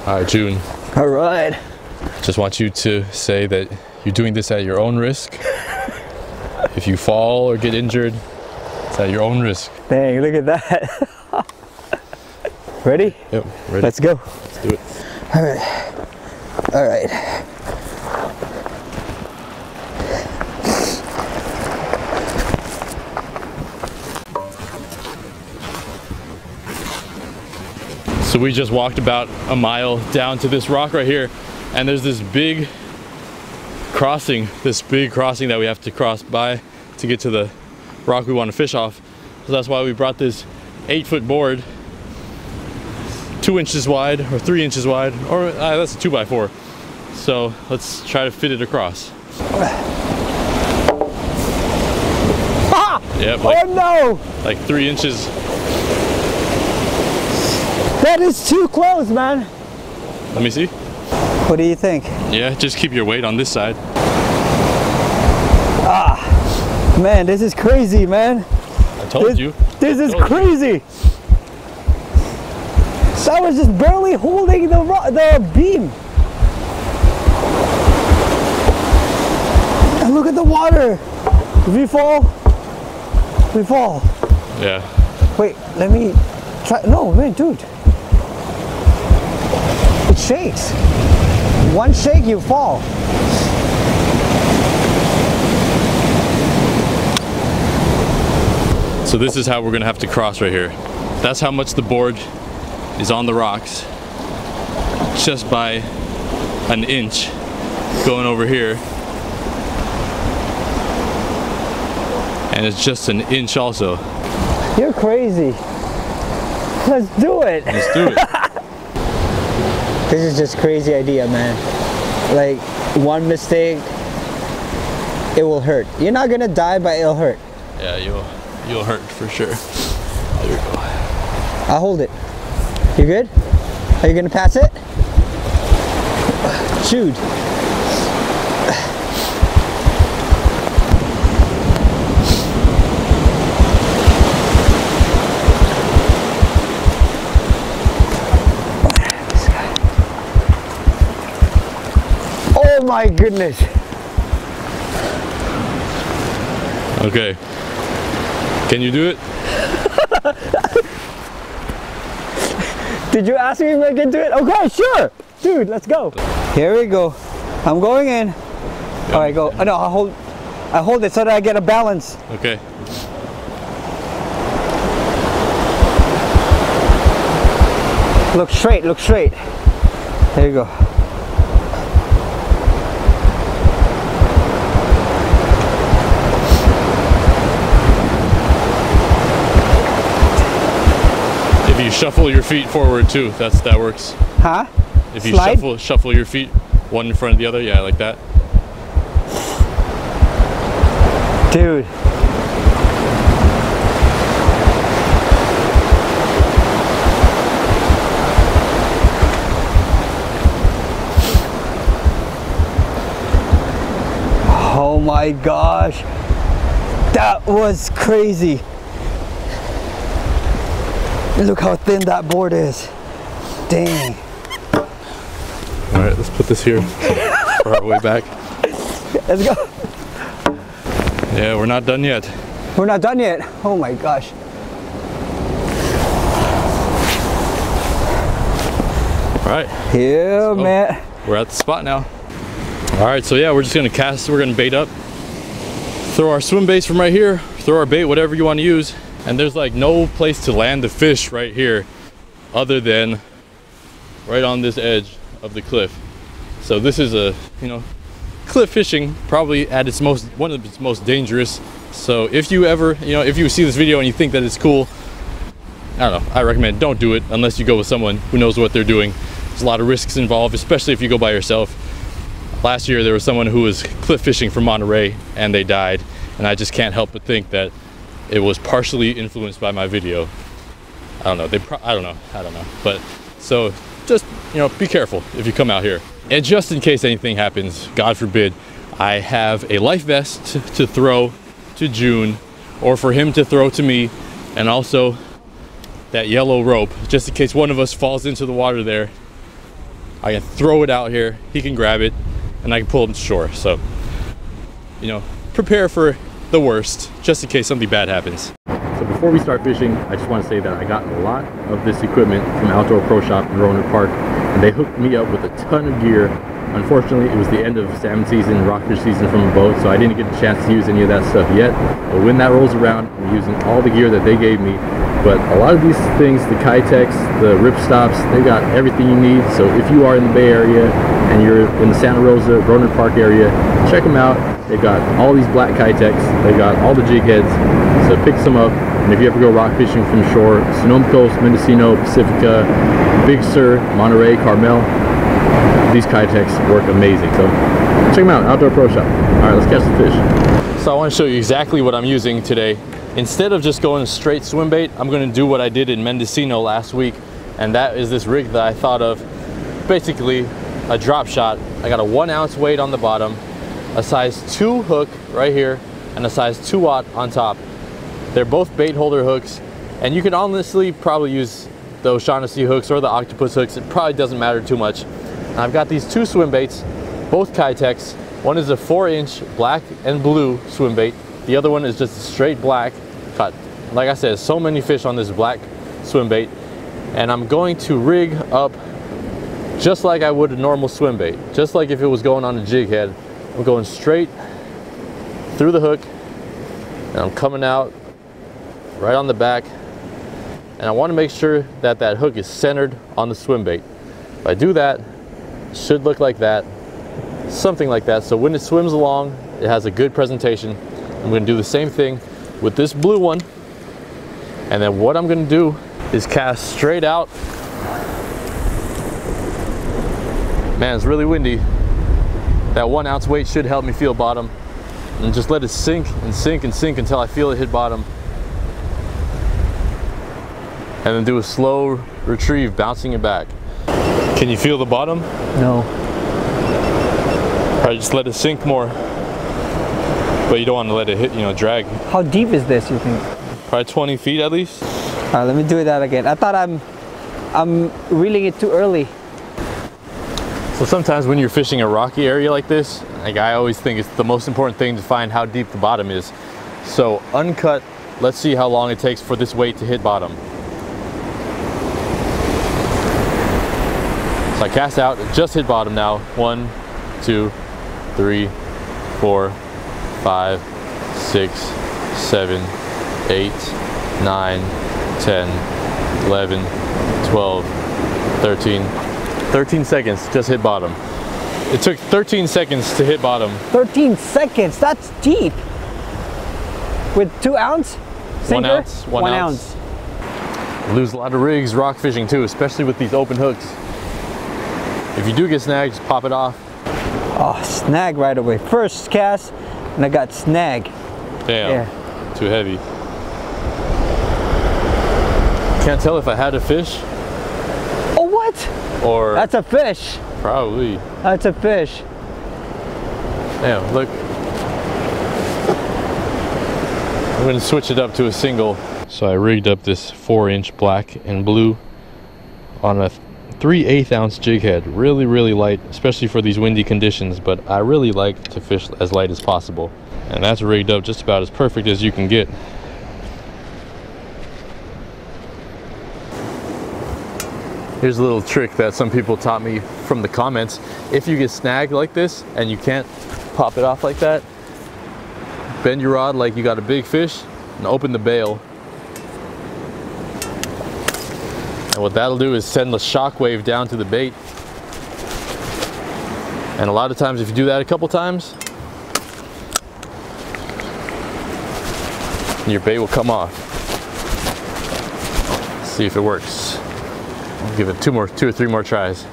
All right, June. All right. Just want you to say that you're doing this at your own risk. If you fall or get injured, it's at your own risk. Dang, look at that. Ready? Yep, ready. Let's go. Let's do it. All right. All right. So we just walked about a mile down to this rock right here, and there's this big crossing that we have to cross by to get to the rock we want to fish off. So that's why we brought this 8-foot board, 2 inches wide or 3 inches wide, or that's a 2x4. So let's try to fit it across. Ah! Yep, like, oh no! Like 3 inches. That is too close, man. Let me see. What do you think? Yeah, just keep your weight on this side. Ah, man, this is crazy, man. I told you. This is crazy. So I was just barely holding the beam. And look at the water. If we fall, we fall. Yeah. Wait, let me try. No, man, dude. It shakes. One shake, you fall. So this is how we're gonna have to cross right here. That's how much the board is on the rocks. Just by an inch going over here. And it's just an inch also. You're crazy. Let's do it. Let's do it. This is just crazy idea, man. Like, one mistake, it will hurt. You're not gonna die, but it'll hurt. Yeah, you'll hurt for sure. There we go. I'll hold it. You good? Are you gonna pass it? Shoot. Oh my goodness. Okay. Can you do it? Did you ask me if I can do it? Okay, sure. Dude, let's go. Here we go. I'm going in. All right, go. Oh, no, I hold it so that I get a balance. Okay. Look straight, look straight. There you go. If you shuffle your feet forward too, that works. Huh? If you Slide? shuffle your feet one in front of the other, yeah, like that. Dude. Oh my gosh. That was crazy. Look how thin that board is. Dang. All right, let's put this here for our way back. Let's go. Yeah, we're not done yet. We're not done yet. Oh my gosh. All right. Yeah, man. We're at the spot now. All right, so yeah, we're just gonna cast, we're gonna bait up, throw our swim baits from right here, throw our bait, whatever you want to use. And there's like no place to land the fish right here other than right on this edge of the cliff. So this is a, cliff fishing probably at its one of its most dangerous. So if you ever, if you see this video and you think that it's cool, I don't know, I recommend don't do it unless you go with someone who knows what they're doing. There's a lot of risks involved, especially if you go by yourself. Last year there was someone who was cliff fishing from Monterey and they died, and I just can't help but think that it was partially influenced by my video. I don't know, I don't know. But so just, be careful if you come out here. And just in case anything happens, God forbid, I have a life vest to throw to June, or for him to throw to me, and also that yellow rope, just in case one of us falls into the water there. I can throw it out here, he can grab it, and I can pull it to shore. So, you know, prepare for the worst, just in case something bad happens. So before we start fishing, I just want to say that I got a lot of this equipment from Outdoor Pro Shop in Roanoke Park, and they hooked me up with a ton of gear. Unfortunately, it was the end of salmon season, rockfish season from a boat, so I didn't get a chance to use any of that stuff yet. But when that rolls around, I'm using all the gear that they gave me. But a lot of these things, the Keitechs, the rip stops, they got everything you need. So if you are in the Bay Area and you're in the Santa Rosa, Roanoke Park area, check them out. They've got all these black Keitechs, they got all the jig heads, so pick some up. And if you ever go rock fishing from shore, Sonoma Coast, Mendocino, Pacifica, Big Sur, Monterey, Carmel, these Keitechs work amazing. So check them out, Outdoor Pro Shop. All right, let's catch some fish. So I want to show you exactly what I'm using today. Instead of just going straight swim bait, I'm going to do what I did in Mendocino last week, and that is this rig that I thought of. Basically a drop shot. I got a 1 ounce weight on the bottom, a size 2 hook right here, and a size 2/0 on top. They're both bait holder hooks, and you can honestly probably use the O'Shaughnessy hooks or the octopus hooks. It probably doesn't matter too much. And I've got these 2 swim baits, both Keitechs. One is a 4-inch black and blue swim bait. The other one is just a straight black. Caught, like I said, so many fish on this black swim bait. And I'm going to rig up just like I would a normal swim bait. Just like if it was going on a jig head. I'm going straight through the hook, and I'm coming out right on the back, and I want to make sure that that hook is centered on the swim bait. If I do that, it should look like that, something like that, so when it swims along it has a good presentation. I'm going to do the same thing with this blue one, and then what I'm going to do is cast straight out. Man, it's really windy. That 1 ounce weight should help me feel bottom, and just let it sink and sink and sink until I feel it hit bottom, and then do a slow retrieve, bouncing it back. Can you feel the bottom? No. Probably just let it sink more, but you don't want to let it hit, you know, drag. How deep is this, you think? Probably 20 feet at least. All right, let me do that again. I thought I'm reeling it too early. So sometimes when you're fishing a rocky area like this, like I always think it's the most important thing to find how deep the bottom is. So uncut, let's see how long it takes for this weight to hit bottom. So I cast out, it just hit bottom now. 1, 2, 3, 4, 5, 6, 7, 8, 9, 10, 11, 12, 13. 13 seconds, just hit bottom. It took 13 seconds to hit bottom. 13 seconds, that's deep. With 2 ounce sinker? 1 ounce. 1 ounce. Lose a lot of rigs rock fishing too, especially with these open hooks. If you do get snagged, just pop it off. Oh, snag right away. First cast, and I got snag. Damn, yeah. Too heavy. Can't tell if I had a fish. Oh, what? Or that's a fish. Probably. That's a fish. Damn, look. I'm gonna switch it up to a single. So I rigged up this 4-inch black and blue on a 3/8 ounce jig head. Really, really light, especially for these windy conditions, but I really like to fish as light as possible. And that's rigged up just about as perfect as you can get. Here's a little trick that some people taught me from the comments. If you get snagged like this and you can't pop it off like that, bend your rod like you got a big fish and open the bail. And what that'll do is send the shock wave down to the bait. And a lot of times if you do that a couple times, your bait will come off. Let's see if it works. I'll give it 2 or 3 more tries.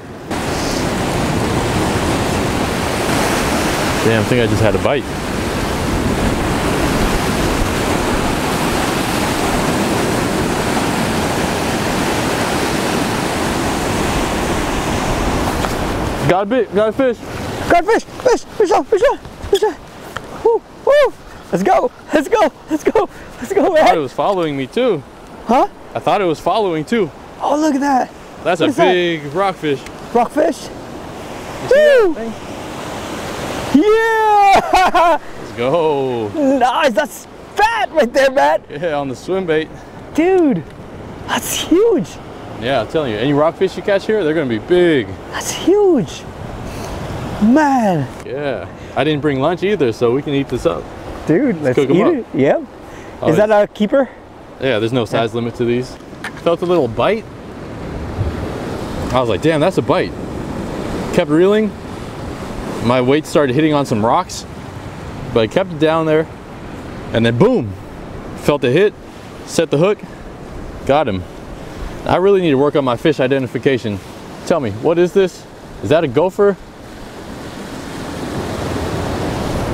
Damn, I think I just had a bite. Got a bit, got a fish. Got a fish, fish on. Woo, woo. Let's go, let's go, let's go, let's go, man. I thought it was following me too. Huh? I thought it was following too. Oh, look at that. That's a big rockfish. Rockfish? You see that thing? Yeah! Let's go. Nice, that's fat right there, man. Yeah, on the swim bait. Dude, that's huge. Yeah, I'm telling you, any rockfish you catch here, they're gonna be big. That's huge. Man. Yeah, I didn't bring lunch either, so we can eat this up. Dude, let's cook 'em eat up. it. Yep. Oh, Is that a keeper? Yeah, there's no size limit to these. Felt a little bite. I was like, damn, that's a bite. Kept reeling. My weight started hitting on some rocks, but I kept it down there, and then boom, felt the hit, set the hook, got him. I really need to work on my fish identification. Tell me, what is this? Is that a gopher?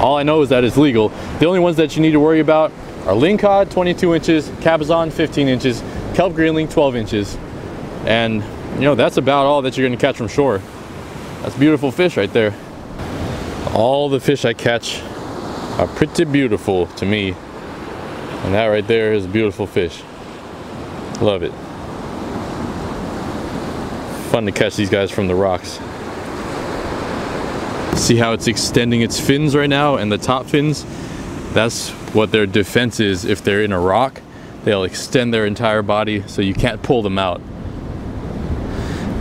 All I know is that it's legal. The only ones that you need to worry about are lingcod, 22 inches, cabezon, 15 inches, kelp greenling, 12 inches. And you know, that's about all that you're gonna catch from shore. That's beautiful fish right there. All the fish I catch are pretty beautiful to me. And that right there is a beautiful fish. Love it. Fun to catch these guys from the rocks. See how it's extending its fins right now, and the top fins? That's what their defense is. If they're in a rock, they'll extend their entire body so you can't pull them out.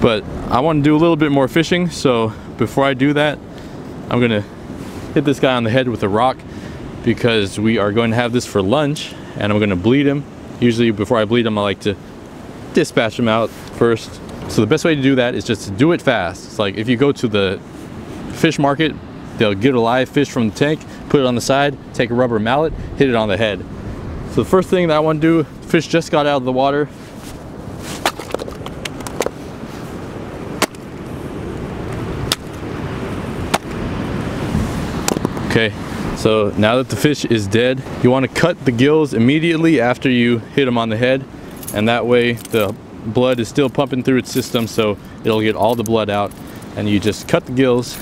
But I want to do a little bit more fishing, so before I do that, I'm gonna hit this guy on the head with a rock, because we are going to have this for lunch, and I'm gonna bleed him. Usually before I bleed him, I like to dispatch him out first. So the best way to do that is just to do it fast. It's like if you go to the fish market, they'll get a live fish from the tank, put it on the side, take a rubber mallet, hit it on the head. So the first thing that I want to do, fish just got out of the water. Okay, so now that the fish is dead, you want to cut the gills immediately after you hit them on the head, and that way the blood is still pumping through its system, so it'll get all the blood out. And you just cut the gills.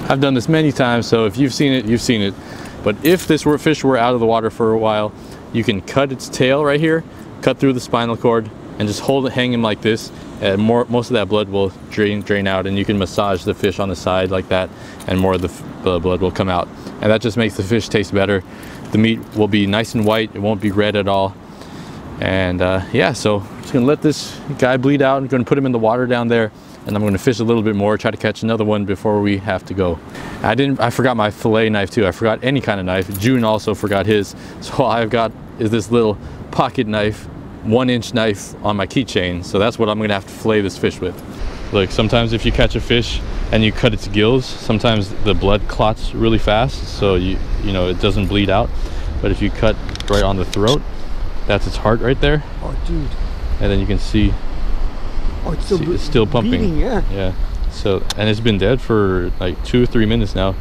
I've done this many times, so if you've seen it, you've seen it. But if this fish were out of the water for a while, you can cut its tail right here, cut through the spinal cord, and just hold it, hang him like this, and most of that blood will drain out, and you can massage the fish on the side like that, and more of the blood will come out. And that just makes the fish taste better. The meat will be nice and white, it won't be red at all. And yeah, so I'm just gonna let this guy bleed out. I'm gonna put him in the water down there, and I'm gonna fish a little bit more, try to catch another one before we have to go. I forgot my fillet knife too. I forgot any kind of knife. June also forgot his. So all I've got is this little pocket knife, 1-inch knife on my keychain. So that's what I'm gonna have to fillet this fish with. Look, sometimes if you catch a fish and you cut its gills, sometimes the blood clots really fast, so you know it doesn't bleed out. But if you cut right on the throat, that's its heart right there. Oh, dude. And then you can see, it's still pumping. Beating, yeah. Yeah. So, and it's been dead for like 2 or 3 minutes now.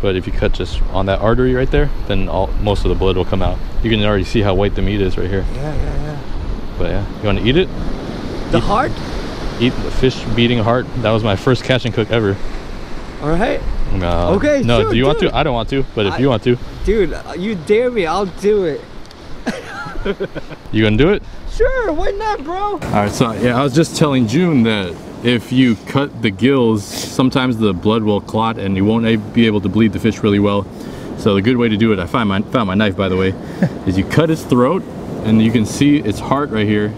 But if you cut just on that artery right there, then most of the blood will come out. You can already see how white the meat is right here. Yeah. But yeah, you want to eat it? The heart? Eat the fish beating heart. That was my first catch and cook ever. All right. Okay. No, sure, do you want to? I don't want to, but if you want to. Dude, you dare me, I'll do it. You gonna do it? Sure, why not, bro? All right, so yeah, I was just telling June that if you cut the gills, sometimes the blood will clot and you won't be able to bleed the fish really well. So the good way to do it, I found my knife, by the way, is you cut its throat, and you can see its heart right here.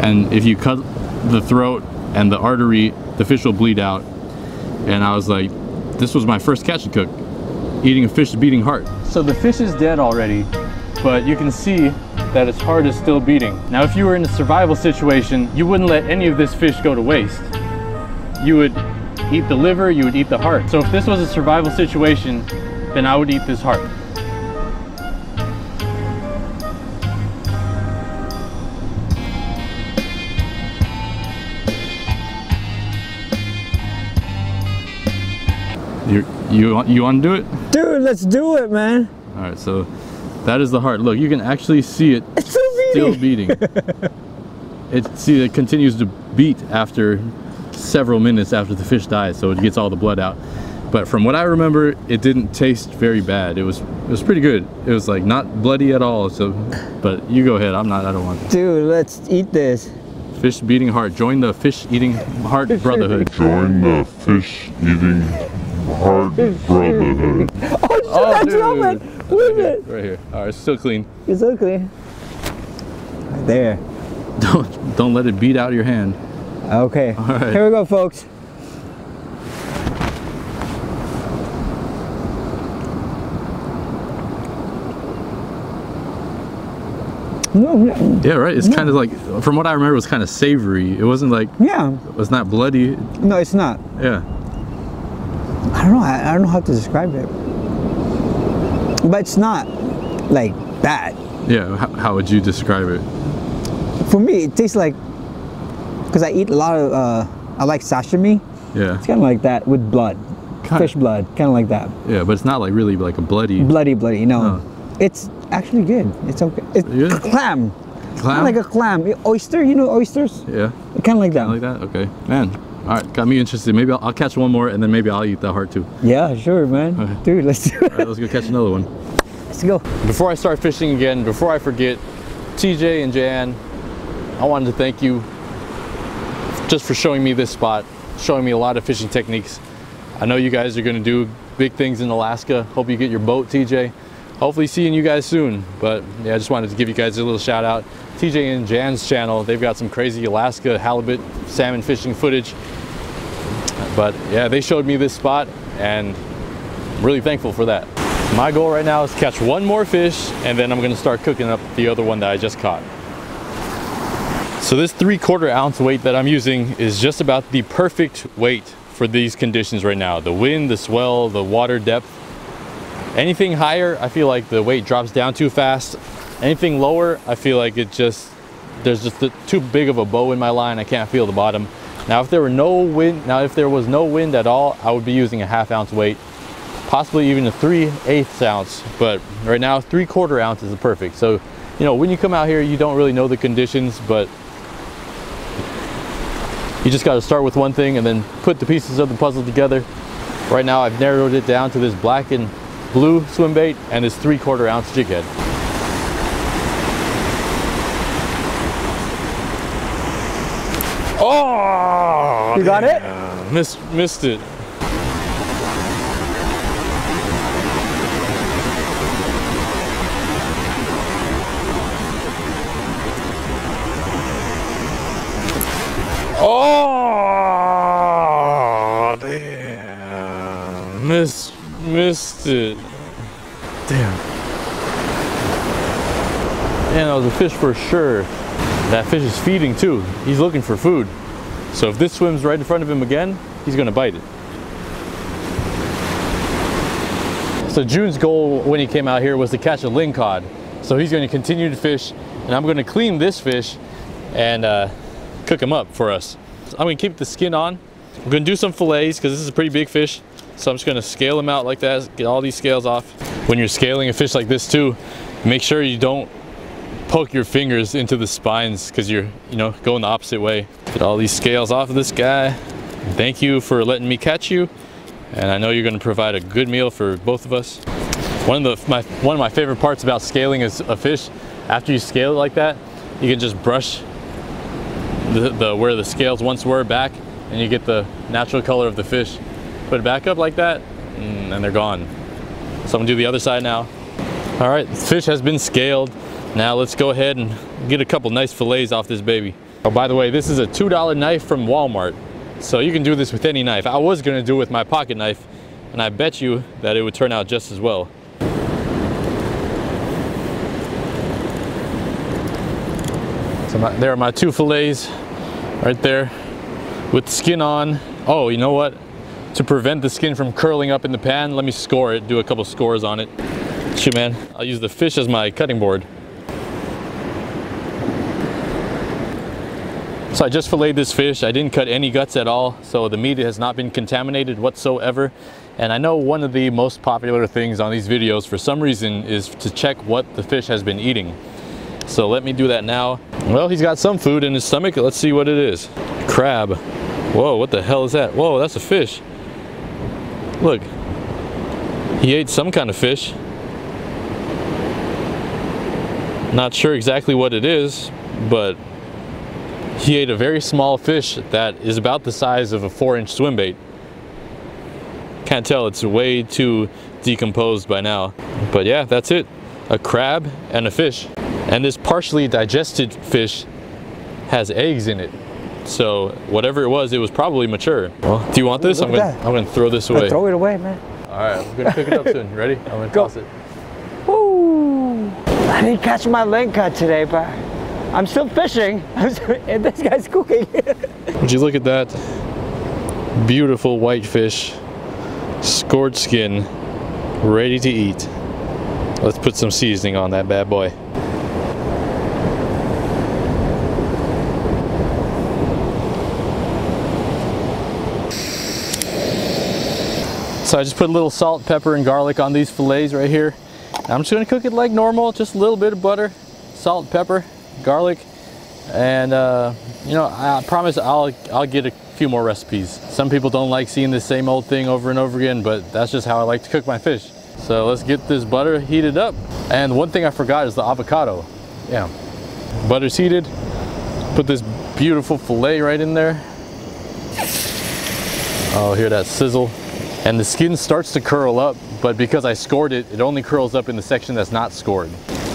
And if you cut the throat and the artery, the fish will bleed out. And I was like, this was my first catch and cook, eating a fish beating heart. So the fish is dead already, but you can see that its heart is still beating. Now, if you were in a survival situation, you wouldn't let any of this fish go to waste. You would eat the liver, you would eat the heart. So if this was a survival situation, then I would eat this heart. You want to do it? Dude, let's do it, man. All right, so that is the heart. Look, you can actually see it still beating. It continues to beat after several minutes after the fish dies, so it gets all the blood out. But from what I remember, it didn't taste very bad. It was pretty good. It was like not bloody at all. So, but you go ahead. I don't want to. Dude, let's eat this. Fish beating heart. Join the fish eating heart brotherhood. Join the fish eating heart brotherhood. Oh, that's Roman. Move it. Right here. All right, it's still clean. It's so clean. Right there. Don't let it beat out your hand. Okay. All right. Here we go, folks. Yeah, right. It's kind of like, from what I remember, it was kind of savory. It wasn't like, Yeah. it was not bloody. No, it's not. Yeah. I don't know. I don't know how to describe it. But it's not like bad. Yeah. How would you describe it? For me, it tastes like, because I eat a lot of, I like sashimi. Yeah. It's kind of like that with blood. Fish blood, kind of like that. Yeah, but it's not like really like a bloody. Bloody, no. Oh. It's actually good. It's okay. It's Yeah. clam. Clam? Like a clam. Oyster, you know oysters? Yeah. Kind of like that. Like that? Okay. Man. All right. Got me interested. Maybe I'll catch one more and then maybe I'll eat that heart too. Yeah, sure, man. Okay. Dude, let's do it. All right, let's go catch another one. Let's go. Before I start fishing again, before I forget, TJ and Jan, I wanted to thank you just for showing me this spot, showing me a lot of fishing techniques. I know you guys are going to do big things in Alaska. Hope you get your boat, TJ. Hopefully seeing you guys soon. But yeah, I just wanted to give you guys a little shout out. TJ and Jan's channel, they've got some crazy Alaska halibut salmon fishing footage. But yeah, they showed me this spot and I'm really thankful for that. My goal right now is to catch one more fish and then I'm going to start cooking up the other one that I just caught. So this 3/4 ounce weight that I'm using is just about the perfect weight for these conditions right now. The wind, the swell, the water depth. Anything higher, I feel like the weight drops down too fast. Anything lower, I feel like there's just too big of a bow in my line. I can't feel the bottom. Now, if there was no wind at all, I would be using a 1/2 ounce weight, possibly even a 3/8 ounce. But right now, 3/4 ounce is perfect. So, you know, when you come out here, you don't really know the conditions, but you just got to start with one thing and then put the pieces of the puzzle together. Right now, I've narrowed it down to this black and blue swim bait and this 3/4 ounce jig head. Oh! You got it? Missed it. Oh, damn. Missed it. Damn. Man, that was a fish for sure. That fish is feeding too. He's looking for food. So if this swims right in front of him again, he's gonna bite it. So June's goal when he came out here was to catch a lingcod. So he's gonna continue to fish and I'm gonna clean this fish and cook him up for us. So I'm gonna keep the skin on. I'm gonna do some fillets because this is a pretty big fish. So I'm just gonna scale him out like that, get all these scales off. When you're scaling a fish like this too, make sure you don't poke your fingers into the spines because you're, going the opposite way. Get all these scales off of this guy. Thank you for letting me catch you. And I know you're gonna provide a good meal for both of us. One of my favorite parts about scaling a fish, after you scale it like that, you can just brush where the scales once were back and you get the natural color of the fish. Put it back up like that and they're gone. So I'm gonna do the other side now. All right, the fish has been scaled. Now let's go ahead and get a couple nice fillets off this baby. Oh, by the way, this is a $2 knife from Walmart. So you can do this with any knife. I was gonna do it with my pocket knife and I bet you that it would turn out just as well. So there are my 2 fillets right there with the skin on. Oh, you know what? To prevent the skin from curling up in the pan, let me score it, do a couple scores on it. Shoot, man, I'll use the fish as my cutting board. So I just filleted this fish. I didn't cut any guts at all, so the meat has not been contaminated whatsoever. And I know one of the most popular things on these videos for some reason is to check what the fish has been eating. So let me do that now. Well, he's got some food in his stomach. Let's see what it is. Crab. Whoa, what the hell is that? Whoa, that's a fish. Look, he ate some kind of fish. Not sure exactly what it is, but he ate a very small fish that is about the size of a 4-inch swim bait. Can't tell, it's way too decomposed by now. But yeah, that's it. A crab and a fish. And this partially digested fish has eggs in it. So whatever it was probably mature. Well, do you want this? I'm gonna throw this away. Throw it away, man. All right, I'm gonna pick it up soon. Ready? I'm gonna toss it. Woo! I didn't catch my lingcod today, but I'm still fishing. And this guy's cooking. Would you look at that? Beautiful white fish, scored skin, ready to eat. Let's put some seasoning on that bad boy. So I just put a little salt, pepper, and garlic on these fillets right here. I'm just gonna cook it like normal, just a little bit of butter, salt, pepper, garlic, and you know, I promise I'll get a few more recipes. Some people don't like seeing the same old thing over and over again, but that's just how I like to cook my fish. So let's get this butter heated up. And one thing I forgot is the avocado. Yeah, butter's heated. Put this beautiful fillet right in there. Oh, hear that sizzle. And the skin starts to curl up, but because I scored it, it only curls up in the section that's not scored.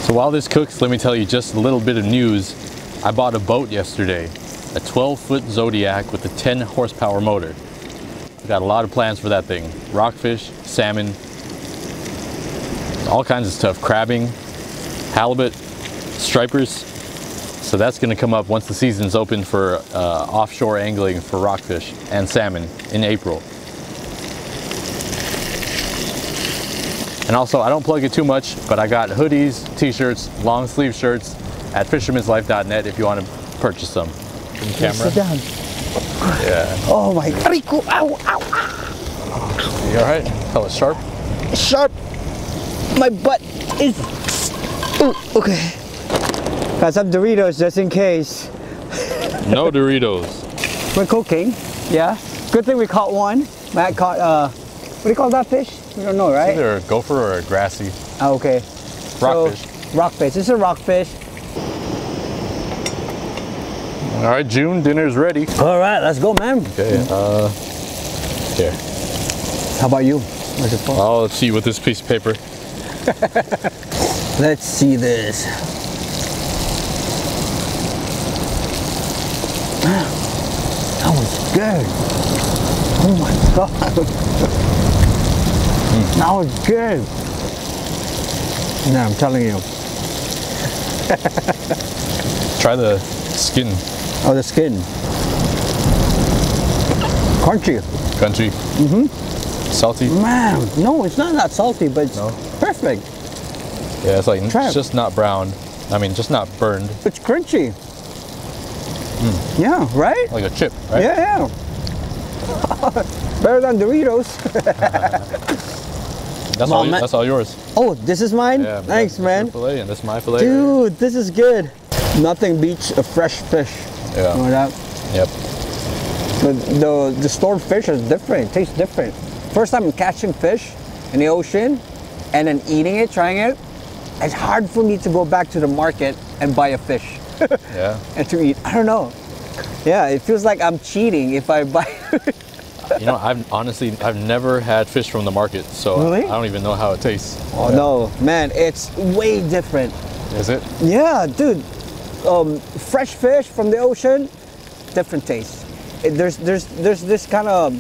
So while this cooks, let me tell you just a little bit of news. I bought a boat yesterday, a 12-foot Zodiac with a 10 horsepower motor. I've got a lot of plans for that thing. Rockfish, salmon, all kinds of stuff. Crabbing, halibut, stripers. So that's gonna come up once the season's open for offshore angling for rockfish and salmon in April. And also, I don't plug it too much, but I got hoodies, t-shirts, long sleeve shirts at fishermanslife.net if you want to purchase them. Camera. Sit down. Yeah. Oh my God. Ow, ow, ow. You all right? Oh, it's sharp? Sharp. My butt is. Ooh, okay. Got some Doritos just in case. No Doritos. We're cooking. Yeah. Good thing we caught one. Matt caught, what do you call that fish? We don't know, right? It's either a gopher or a grassy. Oh, okay. Rockfish. So, rockfish. This is a rockfish. All right, June, dinner's ready. All right, let's go, man. Okay, here. How about you? Where's your phone? Oh, let's see with this piece of paper. Let's see this. That was good. Oh my God. That was good. No, I'm telling you. Try the skin. Oh, the skin. Crunchy. Crunchy. Mm-hmm. Salty. Man, no, it's not that salty, but it's perfect. Yeah, it's like it's just not brown. I mean, just not burned. It's crunchy. Yeah, right? Like a chip, right? Yeah, yeah. Better than Doritos. That's all yours. Oh, this is mine? Yeah, thanks, man. Your fillet and this is my fillet. Dude, this is good. Nothing beats a fresh fish. Yeah. You know that? Yep. But the stored fish is different. It tastes different. First time I'm catching fish in the ocean and then eating it, trying it, it's hard for me to go back to the market and buy a fish. Yeah. And to eat. I don't know. Yeah, it feels like I'm cheating if I buy. You know, I've never had fish from the market, so really? I don't even know how it tastes. Oh no, man, it's way different. Is it? Yeah, dude. Fresh fish from the ocean, different taste. There's this kind of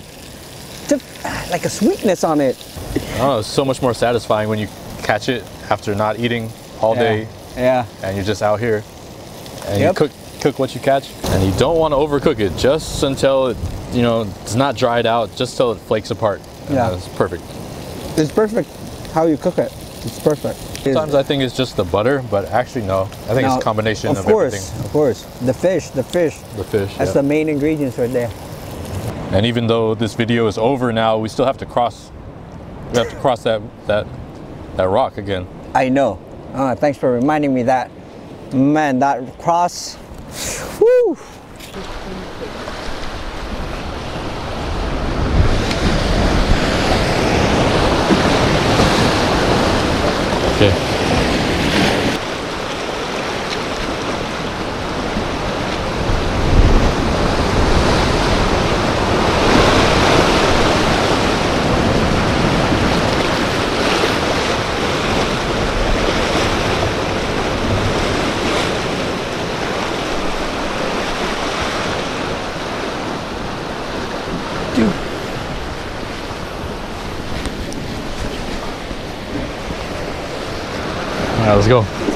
like a sweetness on it. I don't know, it's so much more satisfying when you catch it after not eating all day. Yeah. And you're just out here and you cook what you catch, and you don't want to overcook it, just until it, you know, it's not dried out, just till it flakes apart. Yeah. It's perfect. It's perfect how you cook it. It's perfect. Sometimes I think it's just the butter, but actually no. I think it's a combination of everything. Of course. The fish. The fish, That's the main ingredients right there. And even though this video is over now, we still have to cross. We have to cross that rock again. I know. Thanks for reminding me that. Man, that cross. Woo! Okay. right, let's go.